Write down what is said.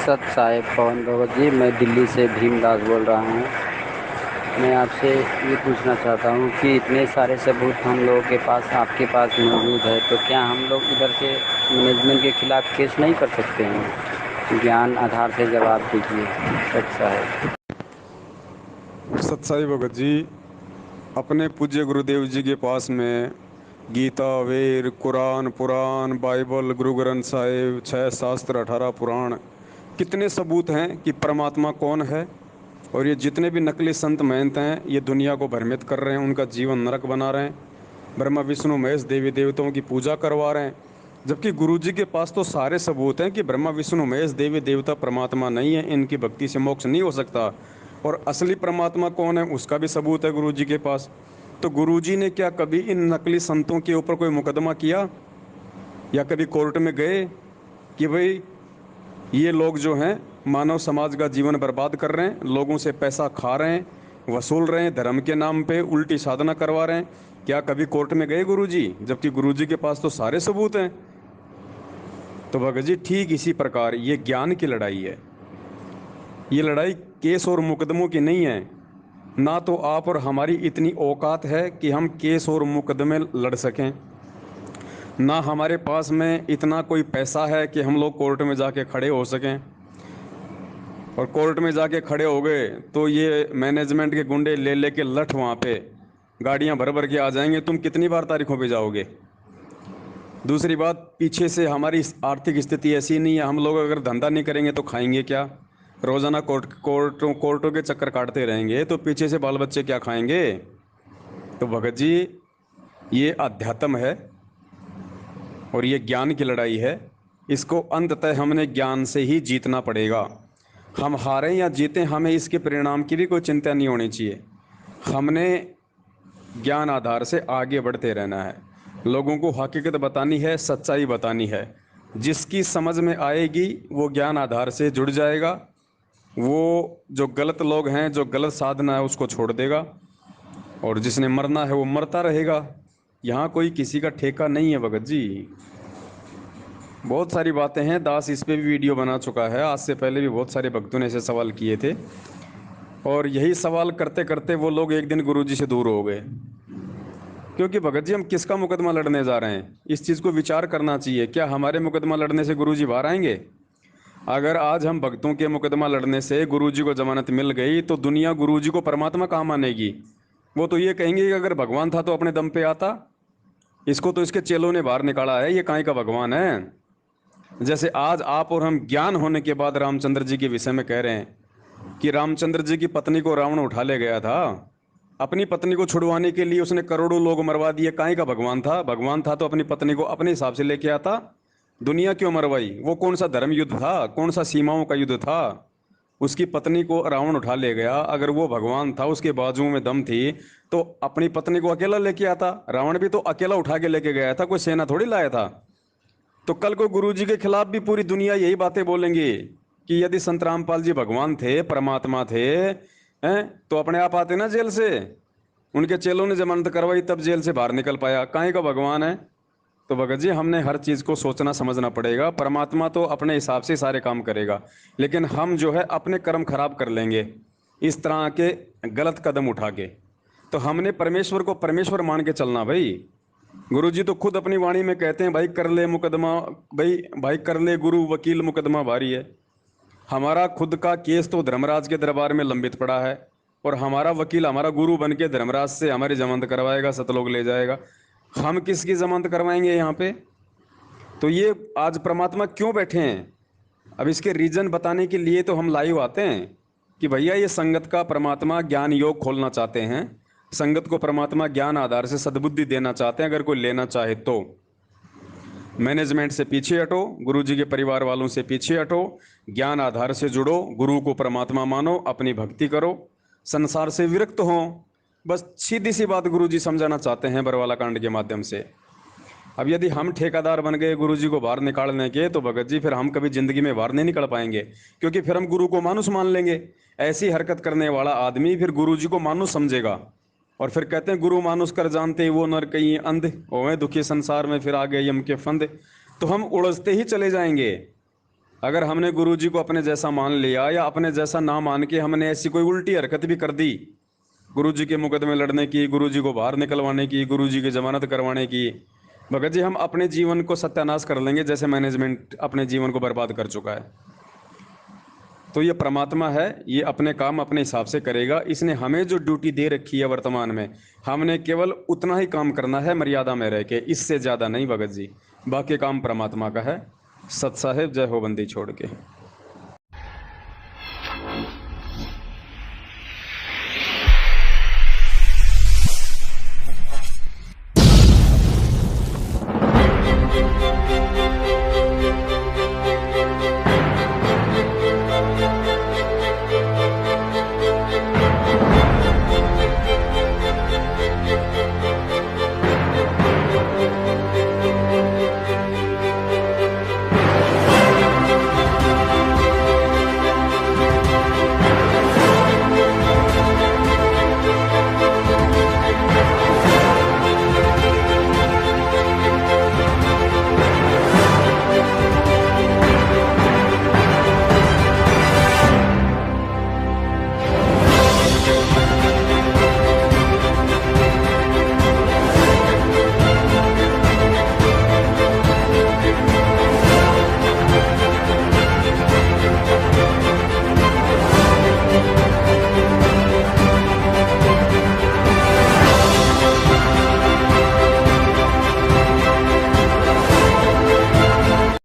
सत साहेब पवन भगत जी, मैं दिल्ली से भीमदास बोल रहा हूँ। मैं आपसे ये पूछना चाहता हूँ कि इतने सारे सबूत हम लोगों के पास आपके पास मौजूद है, तो क्या हम लोग इधर से मैनेजमेंट के खिलाफ केस नहीं कर सकते हैं? ज्ञान आधार से जवाब दीजिए सत साहेब। सत्साई भगत जी, अपने पूज्य गुरुदेव जी के पास में गीता, वेद, कुरान, पुराण, बाइबल, गुरु ग्रंथ साहिब, 6 शास्त्र, 18 पुराण, कितने सबूत हैं कि परमात्मा कौन है। और ये जितने भी नकली संत महंत हैं ये दुनिया को भ्रमित कर रहे हैं, उनका जीवन नरक बना रहे हैं, ब्रह्मा विष्णु महेश देवी देवताओं की पूजा करवा रहे हैं। जबकि गुरु जी के पास तो सारे सबूत हैं कि ब्रह्मा विष्णु महेश देवी देवता परमात्मा नहीं है, इनकी भक्ति से मोक्ष नहीं हो सकता। और असली परमात्मा कौन है उसका भी सबूत है गुरु जी के पास। तो गुरु जी ने क्या कभी इन नकली संतों के ऊपर कोई मुकदमा किया या कभी कोर्ट में गए कि भाई ये लोग जो हैं मानव समाज का जीवन बर्बाद कर रहे हैं, लोगों से पैसा खा रहे हैं, वसूल रहे हैं, धर्म के नाम पे उल्टी साधना करवा रहे हैं? क्या कभी कोर्ट में गए गुरुजी? जबकि गुरुजी के पास तो सारे सबूत हैं। तो भगत जी, ठीक इसी प्रकार ये ज्ञान की लड़ाई है। ये लड़ाई केस और मुकदमों की नहीं है। ना तो आप और हमारी इतनी औकात है कि हम केस और मुकदमे लड़ सकें, ना हमारे पास में इतना कोई पैसा है कि हम लोग कोर्ट में जाके खड़े हो सकें। और कोर्ट में जाके खड़े हो गए तो ये मैनेजमेंट के गुंडे ले लेके लठ वहाँ पे गाड़ियाँ भर भर के आ जाएंगे। तुम कितनी बार तारीखों पे जाओगे? दूसरी बात, पीछे से हमारी आर्थिक स्थिति ऐसी नहीं है, हम लोग अगर धंधा नहीं करेंगे तो खाएंगे क्या? रोज़ाना कोर्टों के चक्कर काटते रहेंगे तो पीछे से बाल बच्चे क्या खाएंगे? तो भगत जी, ये अध्यात्म है और ये ज्ञान की लड़ाई है। इसको अंततः हमने ज्ञान से ही जीतना पड़ेगा। हम हारें या जीतें, हमें इसके परिणाम की भी कोई चिंता नहीं होनी चाहिए। हमने ज्ञान आधार से आगे बढ़ते रहना है, लोगों को हकीकत बतानी है, सच्चाई बतानी है। जिसकी समझ में आएगी वो ज्ञान आधार से जुड़ जाएगा, वो जो गलत लोग हैं, जो गलत साधना है उसको छोड़ देगा, और जिसने मरना है वो मरता रहेगा। यहाँ कोई किसी का ठेका नहीं है भगत जी। बहुत सारी बातें हैं, दास इस पे भी वीडियो बना चुका है, आज से पहले भी बहुत सारे भक्तों ने ऐसे सवाल किए थे, और यही सवाल करते करते वो लोग एक दिन गुरुजी से दूर हो गए। क्योंकि भगत जी, हम किसका मुकदमा लड़ने जा रहे हैं, इस चीज़ को विचार करना चाहिए। क्या हमारे मुकदमा लड़ने से गुरुजी बाहर आएंगे? अगर आज हम भक्तों के मुकदमा लड़ने से गुरुजी को जमानत मिल गई तो दुनिया गुरुजी को परमात्मा कहाँ मानेगी? वो तो ये कहेंगे कि अगर भगवान था तो अपने दम पे आता, इसको तो इसके चेलों ने बाहर निकाला है, ये काहे का भगवान है? जैसे आज आप और हम ज्ञान होने के बाद रामचंद्र जी के विषय में कह रहे हैं कि रामचंद्र जी की पत्नी को रावण उठा ले गया था, अपनी पत्नी को छुड़वाने के लिए उसने करोड़ों लोग मरवा दिए। काहे का भगवान था? भगवान था तो अपनी पत्नी को अपने हिसाब से लेके आता। दुनिया क्यों मरवाई? वो कौन सा धर्म युद्ध था, कौन सा सीमाओं का युद्ध था? उसकी पत्नी को रावण उठा ले गया। अगर वो भगवान था, उसके बाजुओं में दम थी, तो अपनी पत्नी को अकेला लेके आता। रावण भी तो अकेला उठा के लेके गया था, कोई सेना थोड़ी लाया था। तो कल को गुरु जी के खिलाफ भी पूरी दुनिया यही बातें बोलेंगी कि यदि संत रामपाल जी भगवान थे, परमात्मा थे, हैं, तो अपने आप आते ना जेल से। उनके चेलों ने जमानत करवाई तब जेल से बाहर निकल पाया। काहे का भगवान है? तो भगत जी, हमने हर चीज़ को सोचना समझना पड़ेगा। परमात्मा तो अपने हिसाब से सारे काम करेगा, लेकिन हम जो है अपने कर्म खराब कर लेंगे इस तरह के गलत कदम उठा के। तो हमने परमेश्वर को परमेश्वर मान के चलना भाई। गुरु जी तो खुद अपनी वाणी में कहते हैं, भाई कर ले मुकदमा, भाई भाई कर ले गुरु वकील, मुकदमा भारी है। हमारा खुद का केस तो धर्मराज के दरबार में लंबित पड़ा है, और हमारा वकील हमारा गुरु बन के धर्मराज से हमारी जमानत करवाएगा, सतलोक ले जाएगा। हम किसकी जमानत करवाएंगे यहाँ पे? तो ये आज परमात्मा क्यों बैठे हैं, अब इसके रीजन बताने के लिए तो हम लाइव आते हैं कि भैया ये संगत का परमात्मा ज्ञान योग खोलना चाहते हैं, संगत को परमात्मा ज्ञान आधार से सद्बुद्धि देना चाहते हैं। अगर कोई लेना चाहे तो मैनेजमेंट से पीछे हटो, गुरु जी के परिवार वालों से पीछे हटो, ज्ञान आधार से जुड़ो, गुरु को परमात्मा मानो, अपनी भक्ति करो, संसार से विरक्त हो। बस सीधी सी बात गुरु जी समझाना चाहते हैं बरवाला कांड के माध्यम से। अब यदि हम ठेकेदार बन गए गुरु जी को बाहर निकालने के, तो भगत जी फिर हम कभी जिंदगी में बाहर नहीं निकल पाएंगे, क्योंकि फिर हम गुरु को मानुस मान लेंगे। ऐसी हरकत करने वाला आदमी फिर गुरु जी को मानुस समझेगा, और फिर कहते हैं गुरु मानुस कर जानते वो नर कहीं अंध होवे, दुखी संसार में फिर आ गए यम के फंद। तो हम उड़जते ही चले जाएंगे। अगर हमने गुरु जी को अपने जैसा मान लिया या अपने जैसा ना मान के हमने ऐसी कोई उल्टी हरकत भी कर दी, गुरु जी के मुकदमे लड़ने की, गुरु जी को बाहर निकलवाने की, गुरु जी की जमानत करवाने की, भगत जी हम अपने जीवन को सत्यानाश कर लेंगे, जैसे मैनेजमेंट अपने जीवन को बर्बाद कर चुका है। तो ये परमात्मा है, ये अपने काम अपने हिसाब से करेगा। इसने हमें जो ड्यूटी दे रखी है वर्तमान में, हमने केवल उतना ही काम करना है मर्यादा में रह के, इससे ज़्यादा नहीं भगत जी। बाकी काम परमात्मा का है। सत साहेब, जय हो बंदी छोड़ के।